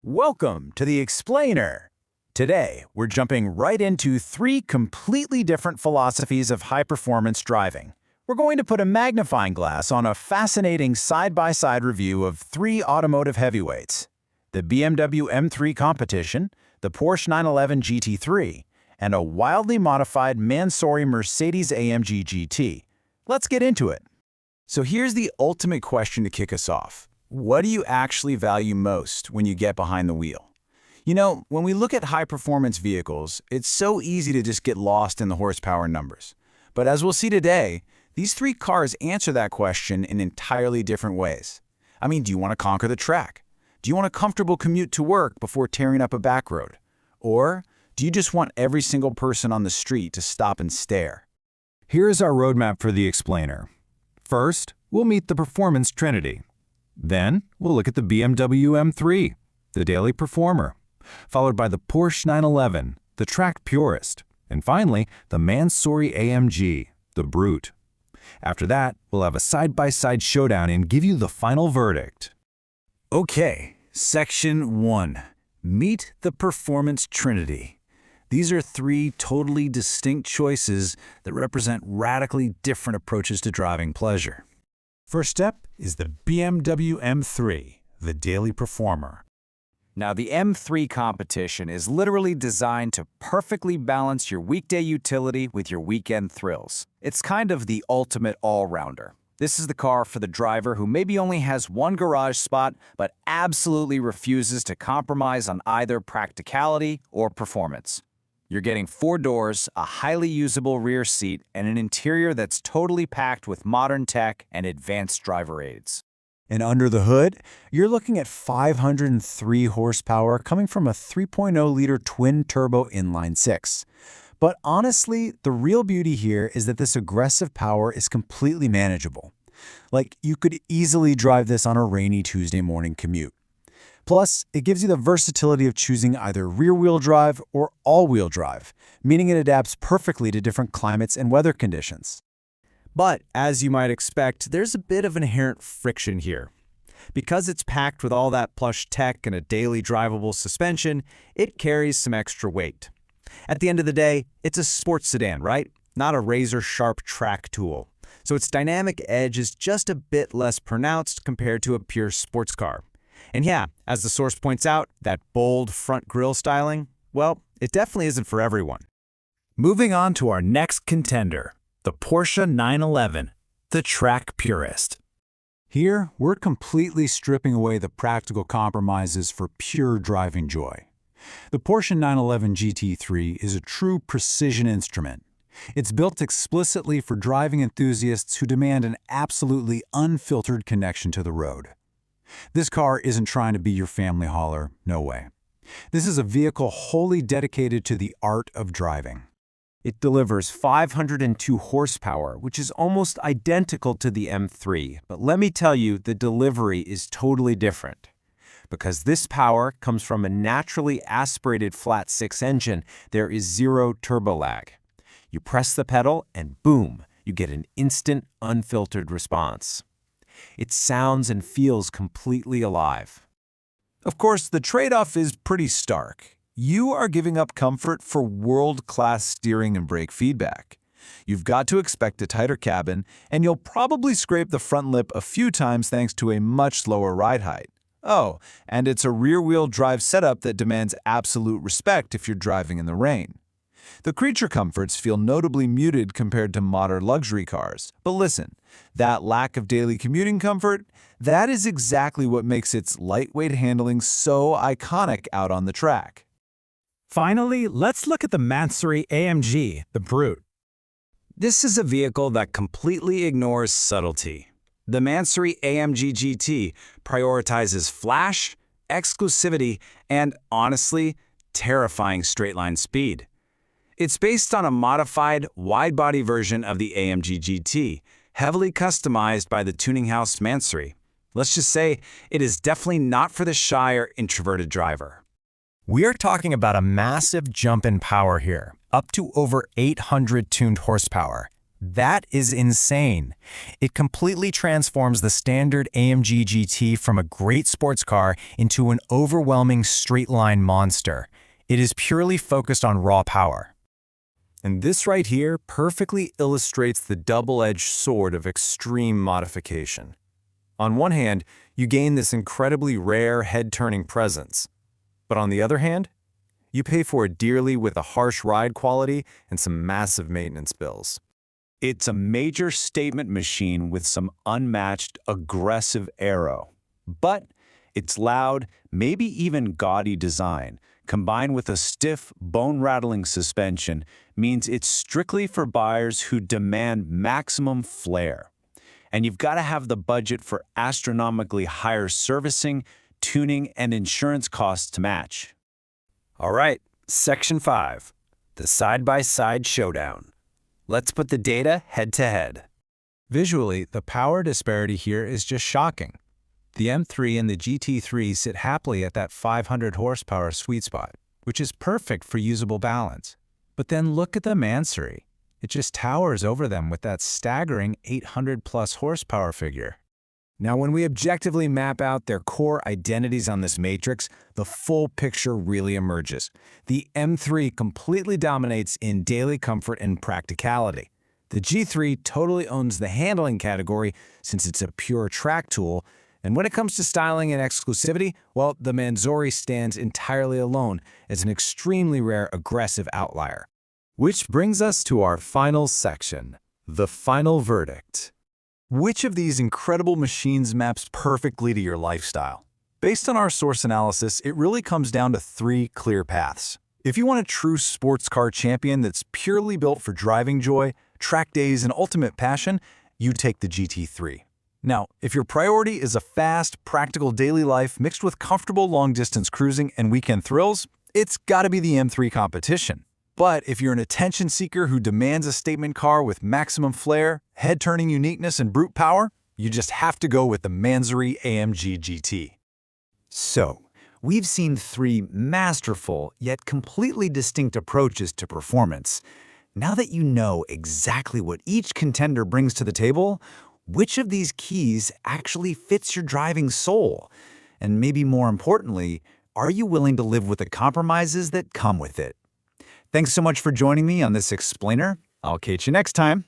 Welcome to the Explainer. Today, we're jumping right into three completely different philosophies of high-performance driving. We're going to put a magnifying glass on a fascinating side-by-side review of three automotive heavyweights: the BMW M3 Competition, the Porsche 911 GT3, and a wildly modified Mansory Mercedes AMG GT. Let's get into it. So here's the ultimate question to kick us off. What do you actually value most when you get behind the wheel? You know, when we look at high-performance vehicles, it's so easy to just get lost in the horsepower numbers. But as we'll see today, these three cars answer that question in entirely different ways. I mean, do you want to conquer the track? Do you want a comfortable commute to work before tearing up a back road? Or do you just want every single person on the street to stop and stare? Here's our roadmap for the Explainer. First, we'll meet the performance trinity. Then, we'll look at the BMW M3, the daily performer, followed by the Porsche 911, the track purist, and finally, the Mansory AMG, the brute. After that, we'll have a side-by-side showdown and give you the final verdict. Okay, Section 1. Meet the performance trinity. These are three totally distinct choices that represent radically different approaches to driving pleasure. First step is the BMW M3, the daily performer. Now, the M3 Competition is literally designed to perfectly balance your weekday utility with your weekend thrills. It's kind of the ultimate all-rounder. This is the car for the driver who maybe only has one garage spot, but absolutely refuses to compromise on either practicality or performance. You're getting 4 doors, a highly usable rear seat, and an interior that's totally packed with modern tech and advanced driver aids. And under the hood, you're looking at 503 horsepower coming from a 3.0-liter twin-turbo inline-six. But honestly, the real beauty here is that this aggressive power is completely manageable. Like, you could easily drive this on a rainy Tuesday morning commute. Plus, it gives you the versatility of choosing either rear-wheel drive or all-wheel drive, meaning it adapts perfectly to different climates and weather conditions. But, as you might expect, there's a bit of inherent friction here. Because it's packed with all that plush tech and a daily drivable suspension, it carries some extra weight. At the end of the day, it's a sports sedan, right? Not a razor-sharp track tool. So its dynamic edge is just a bit less pronounced compared to a pure sports car. And yeah, as the source points out, that bold front grille styling, well, it definitely isn't for everyone. Moving on to our next contender, the Porsche 911, the track purist. Here, we're completely stripping away the practical compromises for pure driving joy. The Porsche 911 GT3 is a true precision instrument. It's built explicitly for driving enthusiasts who demand an absolutely unfiltered connection to the road. This car isn't trying to be your family hauler, no way. This is a vehicle wholly dedicated to the art of driving. It delivers 502 horsepower, which is almost identical to the M3, but let me tell you, the delivery is totally different. Because this power comes from a naturally aspirated flat-six engine, there is zero turbo lag. You press the pedal and boom, you get an instant, unfiltered response. It sounds and feels completely alive. Of course, the trade-off is pretty stark. You are giving up comfort for world-class steering and brake feedback. You've got to expect a tighter cabin, and you'll probably scrape the front lip a few times thanks to a much slower ride height. Oh, and it's a rear-wheel drive setup that demands absolute respect if you're driving in the rain. The creature comforts feel notably muted compared to modern luxury cars. But listen, that lack of daily commuting comfort, that is exactly what makes its lightweight handling so iconic out on the track. Finally, let's look at the Mansory AMG, the brute. This is a vehicle that completely ignores subtlety. The Mansory AMG GT prioritizes flash, exclusivity, and, honestly, terrifying straight-line speed. It's based on a modified, wide-body version of the AMG GT, heavily customized by the tuning house Mansory. Let's just say it is definitely not for the shy or introverted driver. We're talking about a massive jump in power here, up to over 800 tuned horsepower. That is insane. It completely transforms the standard AMG GT from a great sports car into an overwhelming straight-line monster. It is purely focused on raw power. And this right here perfectly illustrates the double-edged sword of extreme modification. On one hand, you gain this incredibly rare head-turning presence. But on the other hand, you pay for it dearly with a harsh ride quality and some massive maintenance bills. It's a major statement machine with some unmatched, aggressive aero. But its loud, maybe even gaudy design, combined with a stiff, bone-rattling suspension, means it's strictly for buyers who demand maximum flair. And you've got to have the budget for astronomically higher servicing, tuning, and insurance costs to match. All right, Section 5, the side-by-side showdown. Let's put the data head-to-head. Visually, the power disparity here is just shocking. The M3 and the GT3 sit happily at that 500 horsepower sweet spot, which is perfect for usable balance. But then look at the Mansory. It just towers over them with that staggering 800-plus horsepower figure. Now, when we objectively map out their core identities on this matrix, the full picture really emerges. The M3 completely dominates in daily comfort and practicality. The G3 totally owns the handling category since it's a pure track tool, and when it comes to styling and exclusivity, well, the Mansory stands entirely alone as an extremely rare aggressive outlier. Which brings us to our final section, the final verdict. Which of these incredible machines maps perfectly to your lifestyle? Based on our source analysis, it really comes down to 3 clear paths. If you want a true sports car champion that's purely built for driving joy, track days, and ultimate passion, you take the GT3. Now, if your priority is a fast, practical daily life mixed with comfortable long-distance cruising and weekend thrills, it's gotta be the M3 Competition. But if you're an attention seeker who demands a statement car with maximum flair, head-turning uniqueness, and brute power, you just have to go with the Mansory AMG GT. So, we've seen 3 masterful yet completely distinct approaches to performance. Now that you know exactly what each contender brings to the table, which of these keys actually fits your driving soul? And maybe more importantly, are you willing to live with the compromises that come with it? Thanks so much for joining me on this explainer. I'll catch you next time.